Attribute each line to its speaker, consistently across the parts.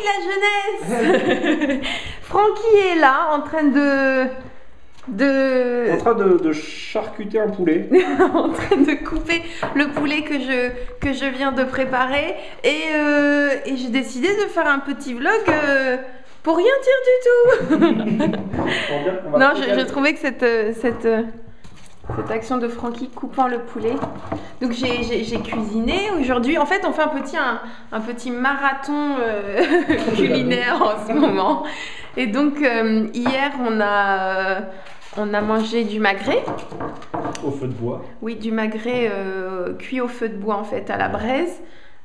Speaker 1: la jeunesse. Francky est là en train
Speaker 2: de charcuter un poulet.
Speaker 1: en train de couper le poulet que je viens de préparer. Et j'ai décidé de faire un petit vlog pour rien dire du tout. Non, je trouvais que cette action de Francky coupant le poulet. Donc j'ai cuisiné aujourd'hui. En fait, on fait un petit marathon culinaire en ce moment. Et donc hier, on a mangé du magret.
Speaker 2: Au feu de bois.
Speaker 1: Oui, du magret cuit au feu de bois en fait, à la braise,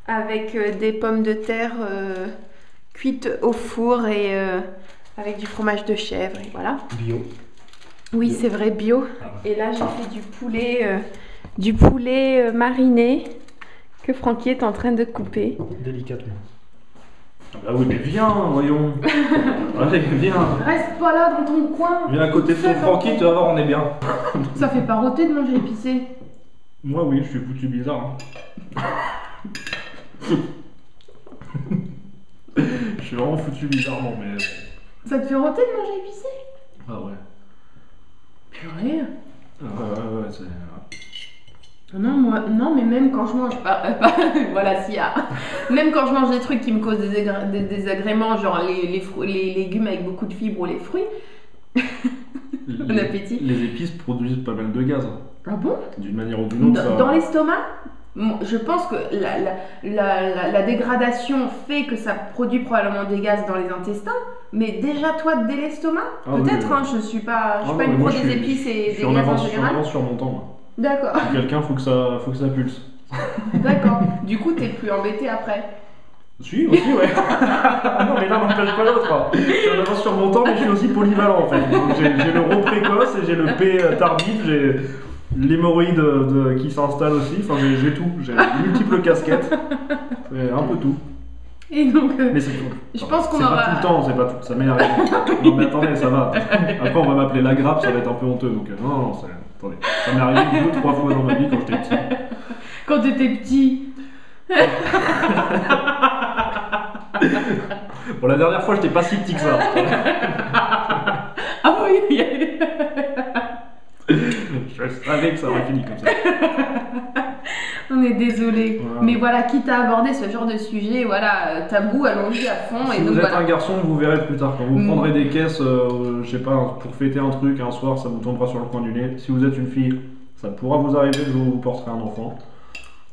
Speaker 1: avec des pommes de terre cuites au four et avec du fromage de chèvre. Et voilà.
Speaker 2: Bio.
Speaker 1: Oui, c'est vrai, bio.
Speaker 2: Ah ouais.
Speaker 1: Et là, j'ai fait du poulet mariné que Francky est en train de couper.
Speaker 2: Délicatement. Ah oui, mais viens, voyons. Allez, viens.
Speaker 1: Reste pas là dans ton coin.
Speaker 2: Viens à côté de ton Francky, tu vas voir, on est bien.
Speaker 1: Ça fait pas rôter de manger épicé.
Speaker 2: Moi, oui, je suis foutu bizarre. Hein. Je suis vraiment foutu bizarrement, mais.
Speaker 1: Ça te fait rôter de manger épicé?
Speaker 2: Ah ouais.
Speaker 1: Purée.
Speaker 2: Ouais, c'est.
Speaker 1: Non, mais même quand je mange, voilà, s'il y a. Même quand je mange des trucs qui me causent des désagréments, genre les légumes avec beaucoup de fibres ou les fruits. Bon appétit.
Speaker 2: Les épices produisent pas mal de gaz. Hein.
Speaker 1: Ah bon?
Speaker 2: D'une manière ou d'une autre.
Speaker 1: Dans l'estomac, je pense que la dégradation fait que ça produit probablement des gaz dans les intestins. Mais déjà, toi, dès l'estomac, peut-être,
Speaker 2: oui.
Speaker 1: hein, je suis pas une pro des épices et des gaz en général. Je suis en avance sur mon temps, moi. D'accord.
Speaker 2: Quelqu'un, faut que ça pulse.
Speaker 1: D'accord. Du coup, t'es plus embêté après.
Speaker 2: Si, aussi, ouais. Non, mais l'un n'empêche pas l'autre. Je suis en avance sur mon temps, mais je suis aussi polyvalent, en fait. J'ai le rho précoce et j'ai le P tardif, j'ai l'hémorroïde qui s'installe aussi. Enfin, j'ai tout. J'ai multiples casquettes. C'est un peu tout.
Speaker 1: Et donc,
Speaker 2: mais c'est tout.
Speaker 1: Je pense qu'on
Speaker 2: aura... pas tout le temps, c'est pas tout. Ça m'est arrivé. Non, mais attendez, ça va. Après, on va m'appeler la grappe, ça va être un peu honteux. Donc, non, attendez. Ça m'est arrivé 2-3 fois dans ma vie quand j'étais petit.
Speaker 1: Quand t'étais petit.
Speaker 2: Bon, la dernière fois, j'étais pas si petit que ça.
Speaker 1: Ah oui.
Speaker 2: Je savais que ça aurait fini comme ça.
Speaker 1: On est désolé.
Speaker 2: Voilà.
Speaker 1: Mais voilà, quitte à aborder ce genre de sujet, voilà, tabou, allons-y à fond.
Speaker 2: Si
Speaker 1: et
Speaker 2: vous
Speaker 1: donc,
Speaker 2: êtes un garçon, vous verrez plus tard. Quand vous prendrez des caisses, je sais pas, pour fêter un truc, un soir, ça vous tombera sur le coin du nez. Si vous êtes une fille, ça pourra vous arriver le jour où vous porterez un enfant.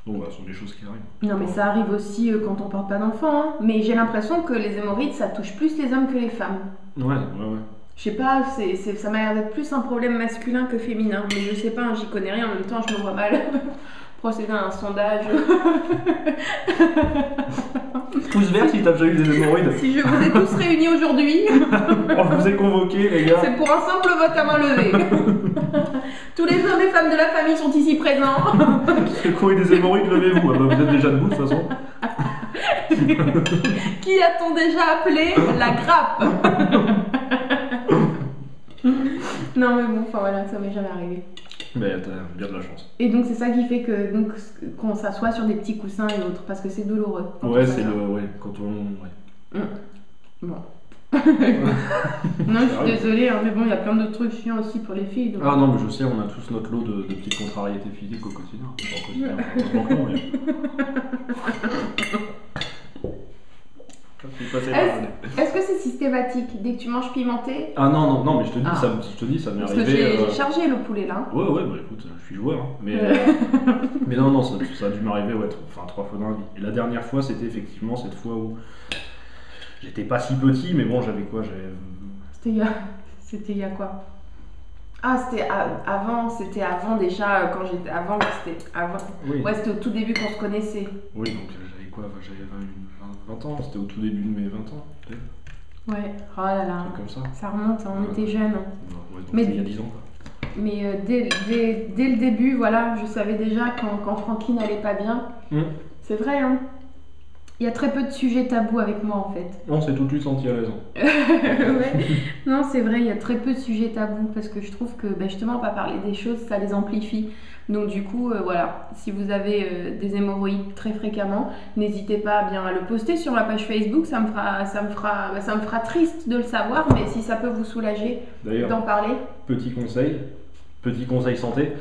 Speaker 2: Donc voilà, ce sont des choses qui arrivent.
Speaker 1: Non mais ça arrive aussi quand on porte pas d'enfant. Hein. Mais j'ai l'impression que les hémorroïdes, ça touche plus les hommes que les femmes.
Speaker 2: Ouais.
Speaker 1: Je sais pas, ça m'a l'air d'être plus un problème masculin que féminin. Mais je sais pas, hein, j'y connais rien, en même temps je me vois mal procéder à un sondage.
Speaker 2: Pouce vert si t'as déjà eu des hémorroïdes.
Speaker 1: Si je vous ai tous réunis aujourd'hui.
Speaker 2: On vous est convoqués, les gars.
Speaker 1: C'est pour un simple vote à main levée. Tous les hommes et femmes de la famille sont ici présents.
Speaker 2: Ceux qui ont eu des hémorroïdes, levez-vous. Ah bah, vous êtes déjà debout de toute façon.
Speaker 1: Qui a-t-on déjà appelé la grappe? Non mais bon, enfin voilà, ça m'est jamais arrivé.
Speaker 2: Mais t'as bien de la chance.
Speaker 1: Et donc c'est ça qui fait que qu'on s'assoit sur des petits coussins et autres, parce que c'est douloureux.
Speaker 2: Ouais, c'est quand on... Ouais.
Speaker 1: Bon. Non, je suis désolée, hein, mais bon, il y a plein d'autres trucs chiants aussi pour les filles. Donc...
Speaker 2: Ah non, mais je sais, on a tous notre lot de petites contrariétés physiques au quotidien.
Speaker 1: Est-ce que c'est systématique dès que tu manges pimenté?
Speaker 2: Ah non, mais je te dis, ça m'est arrivé.
Speaker 1: Parce que j'ai chargé le poulet là.
Speaker 2: Ouais, bah écoute, je suis joueur. Hein. Mais non, ça a dû m'arriver 3 fois dans la vie. Et la dernière fois, c'était effectivement cette fois où j'étais pas si petit, mais bon, j'avais quoi?
Speaker 1: C'était il y a quoi? Ah, c'était avant déjà, quand j'étais avant. Oui. Ouais, c'était au tout début qu'on se connaissait.
Speaker 2: Oui, donc j'avais quoi? J'avais 20 ans, c'était au tout début de mes 20 ans, peut-être.
Speaker 1: Ouais, oh là là.
Speaker 2: Comme ça.
Speaker 1: Ça remonte, on était jeunes.
Speaker 2: Ouais, donc il y a 10 ans, quoi.
Speaker 1: Mais dès le début, voilà, je savais déjà quand Francky n'allait pas bien. C'est vrai, hein. Il y a très peu de sujets tabous avec moi en fait.
Speaker 2: On s'est tout de suite senti à l'aise.
Speaker 1: Ouais. Non, c'est vrai, il y a très peu de sujets tabous parce que je trouve que justement, pas parler des choses, ça les amplifie. Donc du coup, voilà, si vous avez des hémorroïdes très fréquemment, n'hésitez pas bien à le poster sur ma page Facebook, ça me fera triste de le savoir, mais si ça peut vous soulager
Speaker 2: D'ailleurs,
Speaker 1: d'en parler.
Speaker 2: petit conseil santé.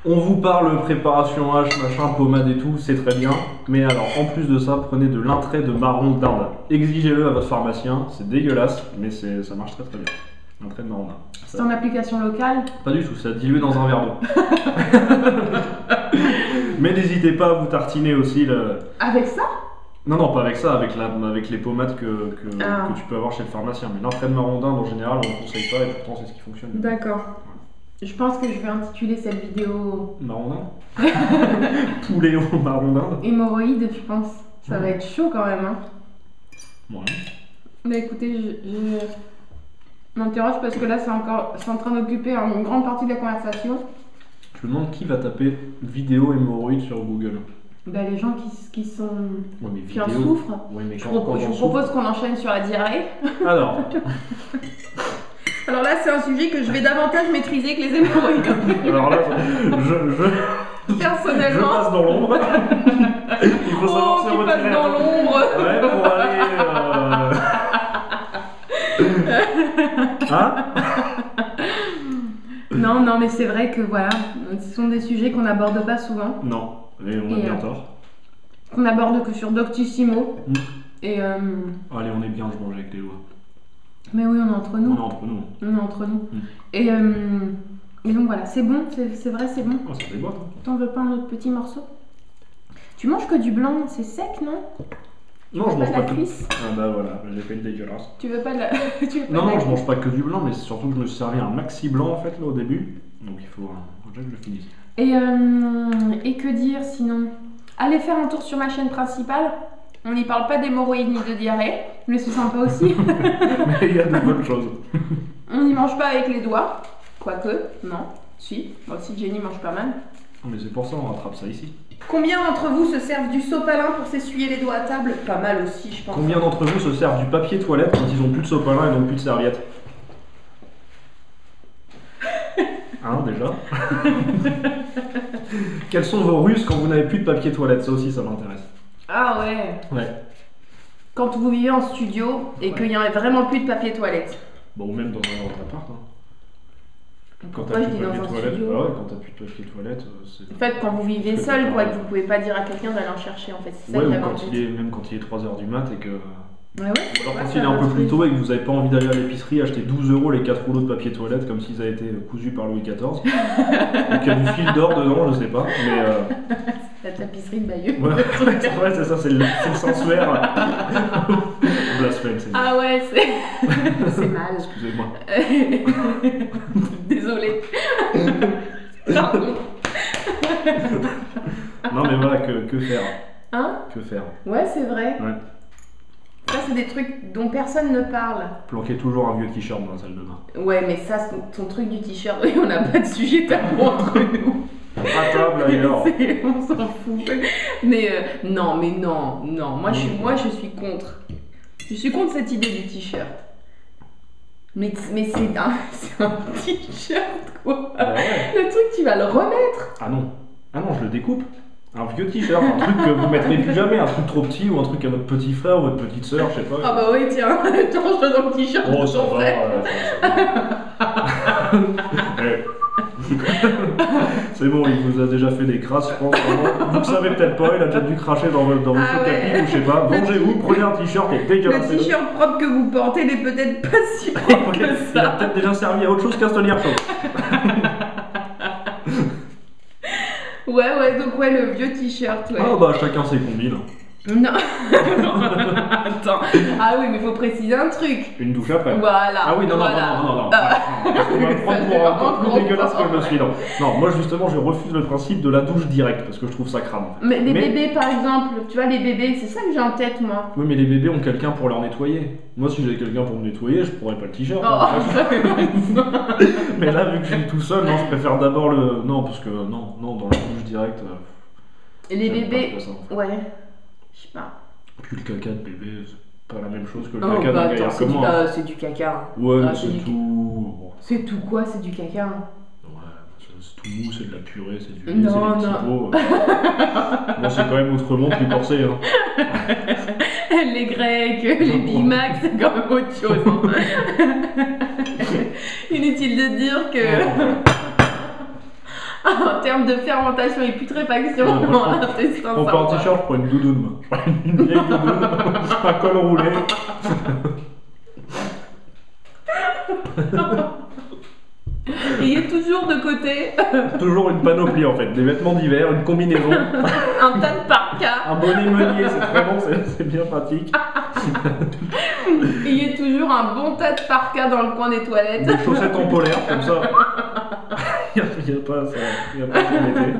Speaker 2: On vous parle préparation H, machin, pommade et tout, c'est très bien. Mais alors, en plus de ça, prenez de l'intrait de marron d'Inde. Exigez-le à votre pharmacien, c'est dégueulasse, mais ça marche très très bien. L'intrait de marron d'Inde.
Speaker 1: C'est en application locale?
Speaker 2: Pas du tout, ça dilué dans un verre d'eau. Mais n'hésitez pas à vous tartiner aussi le...
Speaker 1: Avec ça?
Speaker 2: Non, pas avec ça, avec les pommades que tu peux avoir chez le pharmacien. Mais l'intrait de marron d'Inde, en général, on ne conseille pas et pourtant c'est ce qui fonctionne.
Speaker 1: D'accord. Je pense que je vais intituler cette vidéo
Speaker 2: Marron d'Inde. Poulet au marron d'Inde.
Speaker 1: hémorroïdes, je pense. Ça va être chaud quand même. Hein.
Speaker 2: Ouais.
Speaker 1: Mais écoutez, je m'interroge parce que là, c'est en train d'occuper une grande partie de la conversation.
Speaker 2: Je me demande qui va taper vidéo hémorroïde sur Google.
Speaker 1: Les gens qui sont...
Speaker 2: Ouais, mais
Speaker 1: qui en
Speaker 2: vidéo.
Speaker 1: souffrent.
Speaker 2: Ouais, mais
Speaker 1: Je vous propose qu'on enchaîne sur la diarrhée.
Speaker 2: Alors,
Speaker 1: Alors là, c'est un sujet que je vais davantage maîtriser que les hémorroïdes.
Speaker 2: alors là, je
Speaker 1: Personnellement.
Speaker 2: passe dans l'ombre. Il faut savoir se
Speaker 1: tu
Speaker 2: retirer.
Speaker 1: passes dans l'ombre.
Speaker 2: Ouais, pour aller. Hein?
Speaker 1: Non, mais c'est vrai que voilà, ce sont des sujets qu'on n'aborde pas souvent.
Speaker 2: Non, et on a bien tort.
Speaker 1: Qu'on n'aborde que sur Doctissimo. Et
Speaker 2: Allez, on est bien, je mange avec les doigts.
Speaker 1: mais oui, on est entre nous.
Speaker 2: On est entre nous.
Speaker 1: On est entre nous. Et donc voilà, c'est bon, c'est vrai, c'est bon.
Speaker 2: Oh, ça déboîte. Hein.
Speaker 1: T'en veux pas un autre petit morceau? Tu manges que du blanc, c'est sec, non?
Speaker 2: Non, je mange pas
Speaker 1: la
Speaker 2: que.
Speaker 1: cuisse?
Speaker 2: Ah bah voilà, j'ai fait une dégueulasse.
Speaker 1: Tu veux pas de la...
Speaker 2: Non, je mange pas que du blanc, mais c'est surtout que je me suis servi un maxi blanc en fait là au début. Donc il faut déjà que je le finisse.
Speaker 1: Et que dire sinon? Allez faire un tour sur ma chaîne principale. On n'y parle pas d'hémorroïdes ni de diarrhée, mais c'est sympa aussi.
Speaker 2: Mais il y a de bonnes choses.
Speaker 1: On n'y mange pas avec les doigts, quoique, non, si. Moi aussi, Jenny mange pas mal.
Speaker 2: Non, mais c'est pour ça on rattrape ça ici.
Speaker 1: Combien d'entre vous se servent du sopalin pour s'essuyer les doigts à table? Pas mal aussi, je pense.
Speaker 2: Combien d'entre vous se servent du papier toilette quand ils ont plus de sopalin et donc plus de serviettes? Hein, déjà. Quelles sont vos ruses quand vous n'avez plus de papier toilette? Ça aussi, ça m'intéresse.
Speaker 1: Ah ouais.
Speaker 2: Ouais.
Speaker 1: Quand vous vivez en studio et qu'il n'y a vraiment plus de papier toilette.
Speaker 2: Bon, ou même dans un autre appart. Hein. Quand
Speaker 1: Pourquoi je dis dans un
Speaker 2: toilette,
Speaker 1: studio?
Speaker 2: bah ouais, quand t'as plus de papier toilette, c'est.
Speaker 1: En fait, quand vous vivez
Speaker 2: C'est
Speaker 1: seul, quoi,
Speaker 2: pareil.
Speaker 1: que vous pouvez pas dire à quelqu'un d'aller en chercher, en fait. C'est ça
Speaker 2: Ouais,
Speaker 1: que
Speaker 2: ou
Speaker 1: j'avais en
Speaker 2: quand
Speaker 1: tête.
Speaker 2: même quand il est 3h du mat et que.
Speaker 1: Ouais, ouais.
Speaker 2: Ou alors
Speaker 1: Ouais,
Speaker 2: quand
Speaker 1: ça
Speaker 2: il est
Speaker 1: va
Speaker 2: un peu
Speaker 1: très
Speaker 2: plus
Speaker 1: vite.
Speaker 2: tôt et que vous n'avez pas envie d'aller à l'épicerie acheter 12 € les 4 rouleaux de papier toilette comme s'ils avaient été cousus par Louis XIV. Donc il y a du fil d'or dedans, je sais pas. Mais
Speaker 1: La tapisserie de Bayeux.
Speaker 2: ouais, ouais, c'est ça, c'est le sensuaire. Blasphème, c'est
Speaker 1: Ah ouais, c'est mal.
Speaker 2: Excusez-moi.
Speaker 1: Désolée. Pardon.
Speaker 2: Non mais voilà, que faire?
Speaker 1: Hein?
Speaker 2: Que faire?
Speaker 1: Ouais, c'est vrai.
Speaker 2: Ouais.
Speaker 1: Ça, c'est des trucs dont personne ne parle.
Speaker 2: Planquer toujours un vieux t-shirt dans la salle de bain.
Speaker 1: Ouais, mais ça, ton truc du t-shirt, on n'a pas de sujet tabou entre nous.
Speaker 2: À table ailleurs.
Speaker 1: On s'en fout. Mais non. Moi, je suis contre. Je suis contre cette idée du t-shirt. Mais c'est un t-shirt, quoi.
Speaker 2: Bah ouais.
Speaker 1: Le truc, tu vas le remettre.
Speaker 2: Ah non, je le découpe. Un vieux t-shirt, un truc que vous mettrez plus jamais, un truc trop petit ou un truc à votre petit frère ou votre petite soeur, je sais pas.
Speaker 1: Ah bah oui, tiens, change-toi dans le t-shirt
Speaker 2: Oh,
Speaker 1: de
Speaker 2: ça
Speaker 1: ton
Speaker 2: va,
Speaker 1: frère.
Speaker 2: Eh. C'est bon, il vous a déjà fait des crasses, je pense. Vraiment. Vous le savez peut-être pas, il a déjà dû cracher dans votre
Speaker 1: Ah ouais.
Speaker 2: tapis ou je sais pas. Vengez-vous, prenez un t-shirt et dégueulasse.
Speaker 1: Le t-shirt propre que vous portez n'est peut-être pas si propre que
Speaker 2: Il a
Speaker 1: ça.
Speaker 2: peut-être déjà servi à autre chose qu'un stolière chaud.
Speaker 1: Ouais, donc le vieux t-shirt, ouais.
Speaker 2: Ah bah chacun ses combines.
Speaker 1: Non. Attends. Ah oui, mais faut préciser un truc.
Speaker 2: Une douche après.
Speaker 1: Voilà.
Speaker 2: Ah oui, non.
Speaker 1: Voilà.
Speaker 2: On va me
Speaker 1: Ça
Speaker 2: prendre
Speaker 1: fait
Speaker 2: pour un
Speaker 1: vraiment
Speaker 2: peu plus dégueulasse que je
Speaker 1: comprendre.
Speaker 2: me suis. Non, moi justement, je refuse le principe de la douche directe parce que je trouve ça crame.
Speaker 1: Mais les bébés, par exemple, tu vois, les bébés, c'est ça que j'ai en tête, moi.
Speaker 2: Oui, mais les bébés ont quelqu'un pour leur nettoyer. Moi, si j'avais quelqu'un pour me nettoyer, je pourrais pas le t-shirt.
Speaker 1: Oh,
Speaker 2: Mais là, vu que je suis tout seul, non, je préfère d'abord le. Non, parce que non, dans la douche directe.
Speaker 1: Et les
Speaker 2: j'aime pas
Speaker 1: bébés,
Speaker 2: trop ça, en fait.
Speaker 1: ouais, je sais pas.
Speaker 2: Puis le caca de bébé, c'est pas la même chose que le
Speaker 1: Oh,
Speaker 2: caca
Speaker 1: bah
Speaker 2: d'un gaillard
Speaker 1: attends,
Speaker 2: comme moi.
Speaker 1: c'est du caca.
Speaker 2: Ouais,
Speaker 1: Ah,
Speaker 2: mais
Speaker 1: c'est
Speaker 2: c'est
Speaker 1: du-
Speaker 2: tout. Bon.
Speaker 1: C'est tout quoi? C'est du caca.
Speaker 2: Ouais, c'est tout mou, c'est de la purée, c'est du lait,
Speaker 1: Non,
Speaker 2: c'est des petits
Speaker 1: non.
Speaker 2: pots. Moi, c'est quand même autrement plus corsé. Hein.
Speaker 1: Les Grecs, les Big Mac, c'est quand même autre chose. Hein. Inutile de dire que en termes de fermentation et putréfaction,
Speaker 2: Ouais, moi,
Speaker 1: dans l'intestin,
Speaker 2: On
Speaker 1: ça
Speaker 2: part en
Speaker 1: va.
Speaker 2: t-shirt, je prends une doudoune. Moi. Je prends une vieille doudoune, un col roulé.
Speaker 1: Et il est toujours de côté
Speaker 2: Toujours une panoplie en fait, des vêtements d'hiver, une combinaison,
Speaker 1: un tas de parkas.
Speaker 2: un bonnet meunier, c'est très bon, c'est bien pratique.
Speaker 1: Et il y a toujours un bon tas de parkas dans le coin des toilettes.
Speaker 2: Des chaussettes en polaire, comme ça. Il n'y a pas ça, il y a pas ça l'été.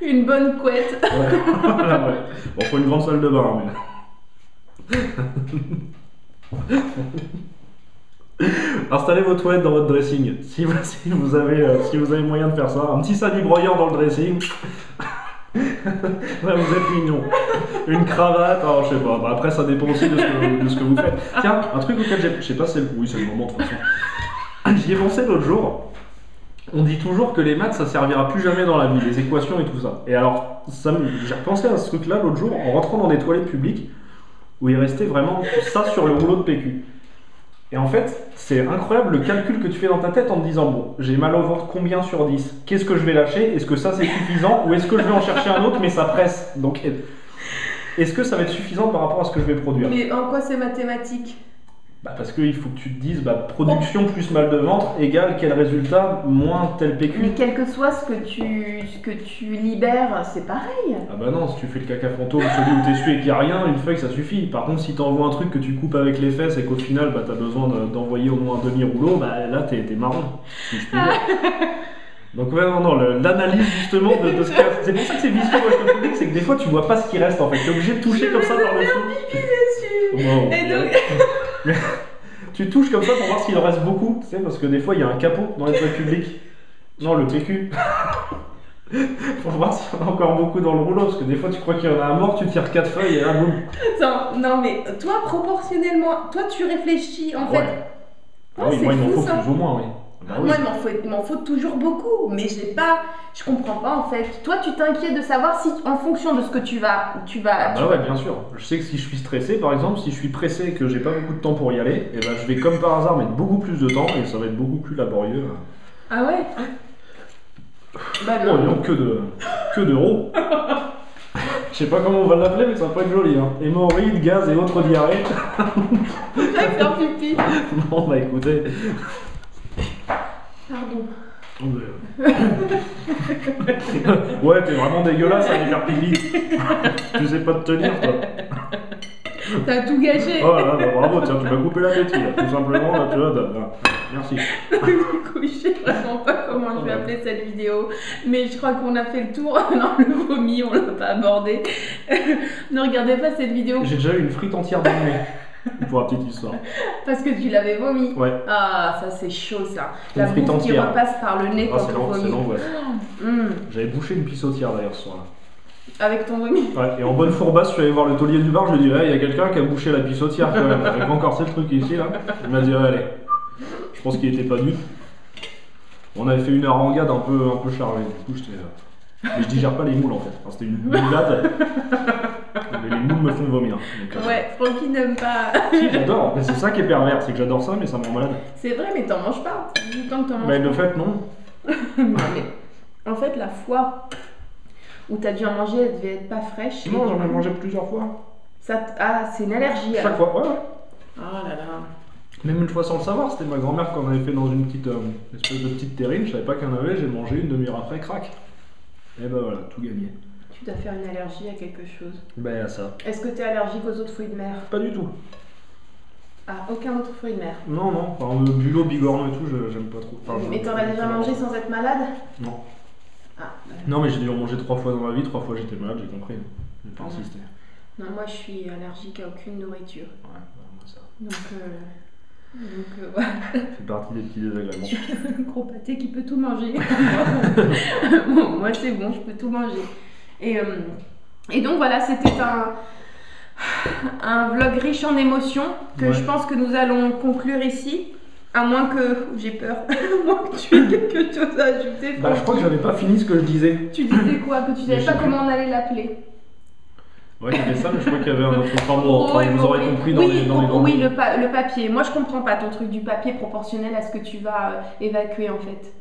Speaker 1: Une bonne couette.
Speaker 2: Ouais. Voilà, ouais. Bon, faut une grande salle de bain, mais. Installez vos toilettes dans votre dressing. Si vous avez moyen de faire ça, un petit sali broyeur dans le dressing. Ouais, vous êtes mignon. Une cravate, alors je sais pas. Bah, après, ça dépend aussi de ce que vous faites. Tiens, un truc auquel je sais pas, oui, c'est le moment de toute façon. J'y ai pensé l'autre jour. On dit toujours que les maths ça servira plus jamais dans la vie, les équations et tout ça. Et alors, j'ai repensé à ce truc-là l'autre jour en rentrant dans des toilettes publiques où il restait vraiment ça sur le rouleau de PQ. Et en fait, c'est incroyable le calcul que tu fais dans ta tête en te disant bon, j'ai mal au ventre combien sur 10? Qu'est-ce que je vais lâcher? Est-ce que ça c'est suffisant? Ou est-ce que je vais en chercher un autre mais ça presse? Donc, est-ce que ça va être suffisant par rapport à ce que je vais produire?
Speaker 1: Mais en quoi c'est mathématique?
Speaker 2: Bah parce qu'il faut que tu te dises production plus mal de ventre égale quel résultat moins tel PQ.
Speaker 1: Mais quel que soit ce que tu libères, c'est pareil.
Speaker 2: Ah bah non, si tu fais le caca fantôme, celui où t'essuies et qu'il n'y a rien, une feuille ça suffit. Par contre, si t'envoies un truc que tu coupes avec les fesses et qu'au final t'as besoin d'envoyer au moins un demi-rouleau, bah là t'es marron, si je puis dire. Donc ouais, non, l'analyse justement de ce qu'il y a. C'est pour ça que c'est vicieux moi je te public, c'est que des fois tu vois pas ce qui reste en fait. T'es obligé de toucher comme ça par le dessous. Wow.
Speaker 1: Et donc...
Speaker 2: Mais tu touches comme ça pour voir s'il en reste beaucoup, tu sais, parce que des fois il y a un capot dans les toilettes publiques. Non, le PQ. Pour voir s'il y en a encore beaucoup dans le rouleau, parce que des fois tu crois qu'il y en a un mort, tu tires 4 feuilles et là boum.
Speaker 1: Attends, non mais toi proportionnellement, toi tu réfléchis en fait.
Speaker 2: Ouais. Ah oui,
Speaker 1: c'est
Speaker 2: moi il m'en
Speaker 1: fou,
Speaker 2: faut
Speaker 1: ça.
Speaker 2: plus ou moins, oui. Bah oui.
Speaker 1: Moi il m'en faut toujours beaucoup, mais je comprends pas en fait. Toi tu t'inquiètes de savoir si en fonction de ce que tu vas.
Speaker 2: Bah ouais, bien sûr. Je sais que si je suis stressé, par exemple, si je suis pressé et que j'ai pas beaucoup de temps pour y aller, et ben je vais comme par hasard mettre beaucoup plus de temps et ça va être beaucoup plus laborieux.
Speaker 1: Ah ouais. Bah
Speaker 2: Oh,
Speaker 1: non.
Speaker 2: non, que d'euros. Je sais pas comment on va l'appeler, mais ça va pas être joli. Hein. Hémorroïdes, gaz et autres diarrhées.
Speaker 1: Je vais faire pipi.
Speaker 2: Bon, bah écoutez.
Speaker 1: Pardon.
Speaker 2: Ouais, t'es vraiment dégueulasse à aller faire pipi. Tu sais pas te tenir, toi.
Speaker 1: T'as tout gâché.
Speaker 2: Oh là, bah, bravo, tiens, tu m'as coupé l'appétit, là. Tout simplement, là, tu vois. Merci.
Speaker 1: Du coup, je sais vraiment pas comment je vais appeler cette vidéo, mais je crois qu'on a fait le tour. Non, le vomi, on l'a pas abordé. Ne regardez pas cette vidéo
Speaker 2: J'ai déjà eu une frite entière d'année. Pour la petite histoire.
Speaker 1: parce que tu l'avais vomi.
Speaker 2: Ouais.
Speaker 1: Ah, ça c'est chaud ça.
Speaker 2: Une
Speaker 1: La
Speaker 2: frite
Speaker 1: bouffe qui
Speaker 2: entière.
Speaker 1: repasse par le nez
Speaker 2: Ah,
Speaker 1: quand
Speaker 2: c'est
Speaker 1: on
Speaker 2: c'est
Speaker 1: vomit.
Speaker 2: l'angoisse.
Speaker 1: Mmh.
Speaker 2: J'avais bouché une pissotière d'ailleurs ce soir-là.
Speaker 1: Avec ton vomi.
Speaker 2: Ouais, et en bonne fourbasse, je suis allé voir le taulier du bar, je lui ai dit, il y a quelqu'un qui a bouché la pissotière quand même, avec encore c'est le truc ici là. Il m'a dit, allez. Je pense qu'il était pas nu. On avait fait une harangade un peu chargée, du coup j'étais. Mais je digère pas les moules en fait. Enfin, c'était une moulade. Mais les moules me font vomir. Donc,
Speaker 1: Ouais, Francky n'aime pas.
Speaker 2: Si, j'adore. Mais c'est ça qui est pervers, c'est que j'adore ça, mais ça me rend malade.
Speaker 1: C'est vrai, mais t'en manges pas. Du temps que t'en manges
Speaker 2: Mais
Speaker 1: pas.
Speaker 2: de fait, non.
Speaker 1: Non, mais en fait, la fois où t'as dû en manger, elle devait être pas fraîche.
Speaker 2: Non, j'en ai mangé plusieurs fois.
Speaker 1: Ah, c'est une allergie.
Speaker 2: Chaque
Speaker 1: alors.
Speaker 2: fois, ouais, ouais.
Speaker 1: Oh là là.
Speaker 2: Même une fois sans le savoir, c'était ma grand-mère qu'on avait fait dans une petite espèce de petite terrine, je savais pas qu'il y en avait, j'ai mangé une demi-heure après, crac. Et ben voilà, tout gagné.
Speaker 1: Tu dois faire une allergie à quelque chose.
Speaker 2: Ben à ça.
Speaker 1: Est-ce que t'es allergique aux autres fruits de mer?
Speaker 2: Pas du tout.
Speaker 1: Ah, aucun autre fruit de mer.
Speaker 2: Non, non, enfin, le bulot, bigorneau et tout, j'aime pas trop. Enfin,
Speaker 1: Mais t'en as déjà mangé sans être malade?
Speaker 2: Non.
Speaker 1: Ah, bah.
Speaker 2: Non, mais j'ai dû en manger 3 fois dans ma vie, 3 fois j'étais malade, j'ai compris. J'ai pas
Speaker 1: Ah ouais.
Speaker 2: insisté.
Speaker 1: Non, moi je suis allergique à aucune nourriture.
Speaker 2: Ouais, bah, moi ça.
Speaker 1: Donc, voilà.
Speaker 2: C'est partie des petits désagréments.
Speaker 1: Gros pâté qui peut tout manger. Bon, moi c'est bon, je peux tout manger. Et donc voilà, c'était un vlog riche en émotions que
Speaker 2: Ouais.
Speaker 1: je pense que nous allons conclure ici. À moins que. J'ai peur. À moins que tu aies quelque chose à ajouter.
Speaker 2: Bah, je crois que j'avais pas fini ce que je disais.
Speaker 1: Tu disais quoi? Que tu savais
Speaker 2: Je
Speaker 1: pas
Speaker 2: sais
Speaker 1: comment on allait l'appeler?
Speaker 2: Ouais, il y avait ça, mais je crois qu'il y avait un autre. Enfin bon,
Speaker 1: Oui,
Speaker 2: vous aurez compris dans
Speaker 1: oui,
Speaker 2: les grands
Speaker 1: oui,
Speaker 2: mots.
Speaker 1: le papier. Moi, je comprends pas ton truc du papier proportionnel à ce que tu vas évacuer en fait.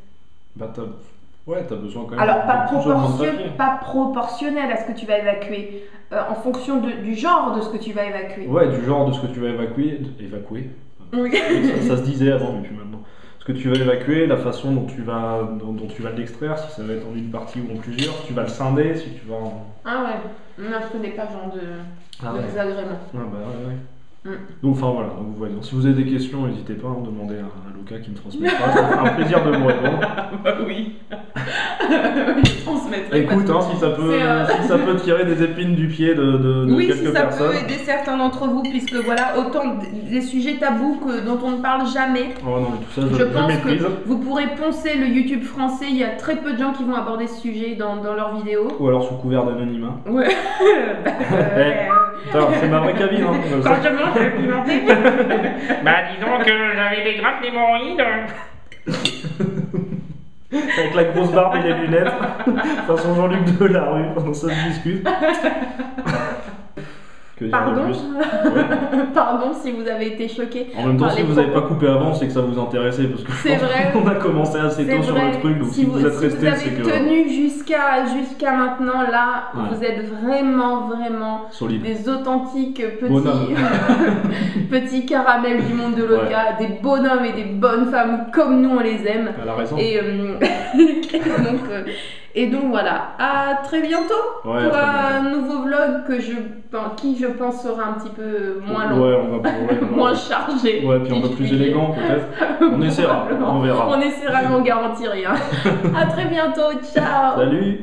Speaker 2: Bah, t'as besoin quand même.
Speaker 1: Alors, pas,
Speaker 2: de plus ou moins de papier.
Speaker 1: pas proportionnel à ce que tu vas évacuer, en fonction du genre de ce que tu vas évacuer.
Speaker 2: Ouais, du genre de ce que tu vas évacuer. Évacuer.
Speaker 1: Oui.
Speaker 2: Ça se disait avant, mais plus maintenant. Ce que tu vas évacuer, la façon dont tu vas l'extraire, si ça va être en une partie ou en plusieurs, si tu vas le scinder, si tu vas en...
Speaker 1: Ah ouais, non, je connais pas ce genre de
Speaker 2: ouais.
Speaker 1: désagrément.
Speaker 2: Ah bah ouais.
Speaker 1: Mm.
Speaker 2: Donc enfin voilà, donc, vous voyez. Donc, si vous avez des questions, n'hésitez pas à en demander à Luca qui me transmettra. Ça me fera un plaisir de vous répondre.
Speaker 1: Bah oui. Je transmettrai.
Speaker 2: Écoute, hein, si ça peut tirer des épines du pied de
Speaker 1: Oui,
Speaker 2: quelques
Speaker 1: si ça
Speaker 2: personnes.
Speaker 1: peut aider certains d'entre vous, puisque voilà, autant des sujets tabous dont on ne parle jamais.
Speaker 2: Oh non, mais tout ça,
Speaker 1: Je
Speaker 2: je
Speaker 1: pense
Speaker 2: maîtrise.
Speaker 1: que vous pourrez poncer le YouTube français, il y a très peu de gens qui vont aborder ce sujet dans leurs vidéos.
Speaker 2: Ou alors sous couvert d'anonymat.
Speaker 1: Ouais.
Speaker 2: Putain, c'est ma vraie cabine, hein.
Speaker 1: Quand je mange, je vais pimenter.
Speaker 3: Bah disons que j'avais des grappes d'hémorroïdes.
Speaker 2: Avec la grosse barbe et les lunettes. Façon Jean-Luc Delarue, pendant ça se discute. Que dire de
Speaker 1: Pardon.
Speaker 2: plus Ouais.
Speaker 1: Pardon si vous avez été choqués.
Speaker 2: En même temps,
Speaker 1: par
Speaker 2: si
Speaker 1: les
Speaker 2: vous n'avez pas
Speaker 1: propos.
Speaker 2: coupé avant, c'est que ça vous intéressait. Parce que je
Speaker 1: C'est
Speaker 2: pense
Speaker 1: vrai.
Speaker 2: qu'on a commencé assez
Speaker 1: C'est
Speaker 2: tôt sur
Speaker 1: vrai.
Speaker 2: le truc. Donc si vous êtes resté,
Speaker 1: avez
Speaker 2: c'est que.
Speaker 1: tenu jusqu'à maintenant, là,
Speaker 2: Ouais.
Speaker 1: vous êtes vraiment
Speaker 2: Solide.
Speaker 1: des authentiques
Speaker 2: Bonhommes.
Speaker 1: petits caramels du monde de Loca, des bonhommes et des bonnes femmes comme nous on les aime.
Speaker 2: Elle a raison.
Speaker 1: Et donc voilà, à très bientôt
Speaker 2: Ouais,
Speaker 1: pour
Speaker 2: très
Speaker 1: un nouveau vlog qui je pense sera un petit peu moins long,
Speaker 2: Ouais, on va
Speaker 1: moins chargé.
Speaker 2: Ouais, puis un peu plus élégant peut-être. On essaiera, on verra.
Speaker 1: On essaiera, mais on garantit rien. À très bientôt, ciao.
Speaker 2: Salut.